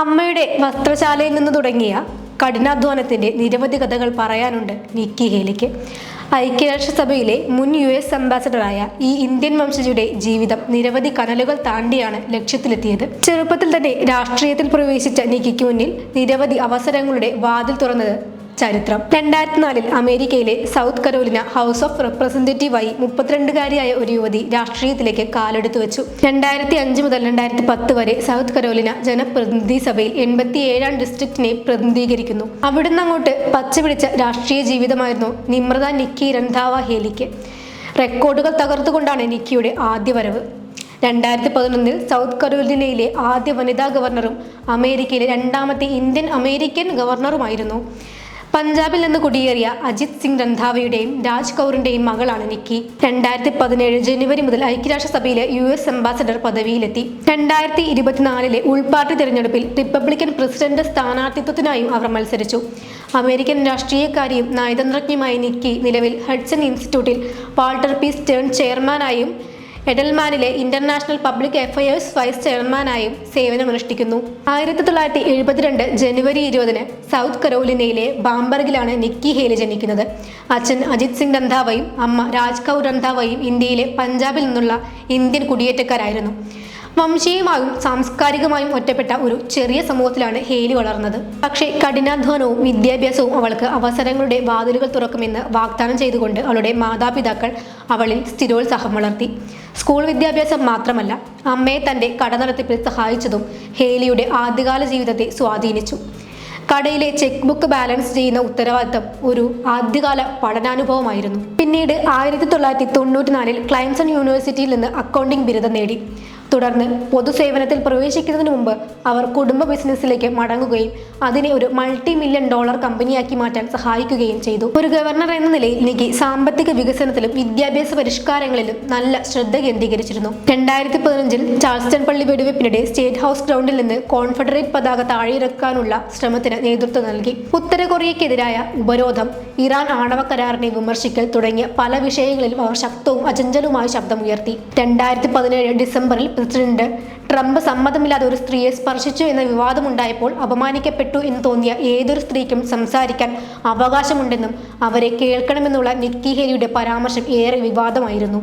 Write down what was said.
അമ്മയുടെ വസ്ത്രശാലയിൽ നിന്ന് തുടങ്ങിയ കഠിനാധ്വാനത്തിന്റെ നിരവധി കഥകൾ പറയാനുണ്ട് നിക്കി ഹേലിക്ക്. ഐക്യരാഷ്ട്രസഭയിലെ മുൻ US അംബാസഡറായ ഈ ഇന്ത്യൻ വംശജയുടെ ജീവിതം നിരവധി കനലുകൾ താണ്ടിയാണ് ലക്ഷ്യത്തിലെത്തിയത്. ചെറുപ്പത്തിൽ തന്നെ രാഷ്ട്രീയത്തിൽ പ്രവേശിച്ച നിക്കിക്ക് മുന്നിൽ നിരവധി അവസരങ്ങളുടെ വാതിൽ തുറന്നത് ചരിത്രം. 2004 അമേരിക്കയിലെ സൗത്ത് കരോലിന ഹൗസ് ഓഫ് റെപ്രസെന്റേറ്റീവായി 32-കാരിയായ ഒരു യുവതി രാഷ്ട്രീയത്തിലേക്ക് കാലെടുത്തു വെച്ചു. 2005 മുതൽ 2010 വരെ സൗത്ത് കരോലിന ജനപ്രതിനിധി സഭയിൽ 87ാം ഡിസ്ട്രിക്റ്റിനെ പ്രതിനിധീകരിക്കുന്നു. അവിടുന്ന് അങ്ങോട്ട് പച്ചപിടിച്ച രാഷ്ട്രീയ ജീവിതമായിരുന്നു നിമ്രത നിക്കി രന്ധാവ ഹേലിക്ക്. റെക്കോർഡുകൾ തകർത്തുകൊണ്ടാണ് നിക്കിയുടെ ആദ്യ വരവ്. 2011 സൗത്ത് കരോലിനയിലെ ആദ്യ വനിതാ ഗവർണറും അമേരിക്കയിലെ രണ്ടാമത്തെ ഇന്ത്യൻ അമേരിക്കൻ ഗവർണറുമായിരുന്നു. പഞ്ചാബിൽ നിന്ന് കുടിയേറിയ അജിത് സിംഗ് രന്ധാവയുടെയും രാജ് കൗറിന്റെയും മകളാണ് നിക്കി. 2017 ജനുവരി മുതൽ ഐക്യരാഷ്ട്രസഭയിലെ US അംബാസഡർ പദവിയിലെത്തി. 2024 ഉൾപാർട്ടി തെരഞ്ഞെടുപ്പിൽ റിപ്പബ്ലിക്കൻ പ്രസിഡന്റ് സ്ഥാനാർത്ഥിത്വത്തിനായും അവർ മത്സരിച്ചു. അമേരിക്കൻ രാഷ്ട്രീയക്കാരിയും നയതന്ത്രജ്ഞയുമായ നിക്കി നിലവിൽ ഹഡ്സൺ ഇൻസ്റ്റിറ്റ്യൂട്ടിൽ വാൾട്ടർ പി സ്റ്റേൺ ചെയർമാനായും എഡൽമാനിലെ ഇന്റർനാഷണൽ പബ്ലിക് അഫയേഴ്സ് വൈസ് ചെയർമാനായും സേവനമനുഷ്ഠിക്കുന്നു. 1972 ജനുവരി 20 സൗത്ത് കരോലിനയിലെ ബാംബർഗിലാണ് നിക്കി ഹേലി ജനിക്കുന്നത്. അച്ഛൻ അജിത് സിംഗ് രന്ധാവയും അമ്മ രാജ് കൗർ രന്ധാവയും ഇന്ത്യയിലെ പഞ്ചാബിൽ നിന്നുള്ള ഇന്ത്യൻ കുടിയേറ്റക്കാരായിരുന്നു. വംശീയമായും സാംസ്കാരികമായും ഒറ്റപ്പെട്ട ഒരു ചെറിയ സമൂഹത്തിലാണ് ഹേലി വളർന്നത്. പക്ഷേ കഠിനാധ്വാനവും വിദ്യാഭ്യാസവും അവൾക്ക് അവസരങ്ങളുടെ വാതിലുകൾ തുറക്കുമെന്ന് വാഗ്ദാനം ചെയ്തുകൊണ്ട് അവളുടെ മാതാപിതാക്കൾ അവളിൽ സ്ഥിരോത്സാഹം വളർത്തി. സ്കൂൾ വിദ്യാഭ്യാസം മാത്രമല്ല, അമ്മയെ തൻ്റെ കടനടത്തിപ്പിൽ സഹായിച്ചതും ഹേലിയുടെ ആദ്യകാല ജീവിതത്തെ സ്വാധീനിച്ചു. കടയിലെ ചെക്ക് ബുക്ക് ബാലൻസ് ചെയ്യുന്ന ഉത്തരവാദിത്തം ഒരു ആദ്യകാല പഠനാനുഭവമായിരുന്നു. പിന്നീട് 1994 ക്ലൈംസൺ യൂണിവേഴ്സിറ്റിയിൽ നിന്ന് അക്കൗണ്ടിംഗ് ബിരുദം നേടി. തുടർന്ന് പൊതുസേവനത്തിൽ പ്രവേശിക്കുന്നതിന് മുമ്പ് അവർ കുടുംബ ബിസിനസ്സിലേക്ക് മടങ്ങുകയും അതിനെ ഒരു $multi-million കമ്പനിയാക്കി മാറ്റാൻ സഹായിക്കുകയും ചെയ്തു. ഒരു ഗവർണർ എന്ന നിലയിൽ നിക്കി സാമ്പത്തിക വികസനത്തിലും വിദ്യാഭ്യാസ പരിഷ്കാരങ്ങളിലും നല്ല ശ്രദ്ധ കേന്ദ്രീകരിച്ചിരുന്നു. 2015 ചാൾസ്റ്റൺ പള്ളി വെടിവെപ്പിനിടെ സ്റ്റേറ്റ് ഹൗസ് ഗ്രൗണ്ടിൽ നിന്ന് കോൺഫെഡറേറ്റ് പതാക താഴെയിറക്കാനുള്ള ശ്രമത്തിന് നേതൃത്വം നൽകി. ഉത്തര കൊറിയയ്ക്കെതിരായ ഉപരോധം, ഇറാൻ ആണവ കരാറിനെ വിമർശിക്കൽ തുടങ്ങിയ പല വിഷയങ്ങളിലും അവർ ശക്തവും അചഞ്ചലവുമായ ശബ്ദമുയർത്തി. 2017 ഡിസംബറിൽ പ്രസിഡന്റ് ട്രംപ് സമ്മതമില്ലാതെ ഒരു സ്ത്രീയെ സ്പർശിച്ചു എന്ന വിവാദമുണ്ടായപ്പോൾ അപമാനിക്കപ്പെട്ടു എന്ന് തോന്നിയ ഏതൊരു സ്ത്രീക്കും സംസാരിക്കാൻ അവകാശമുണ്ടെന്നും അവരെ കേൾക്കണമെന്നുള്ള നിക്കി ഹേലിയുടെ പരാമർശം ഏറെ വിവാദമായിരുന്നു.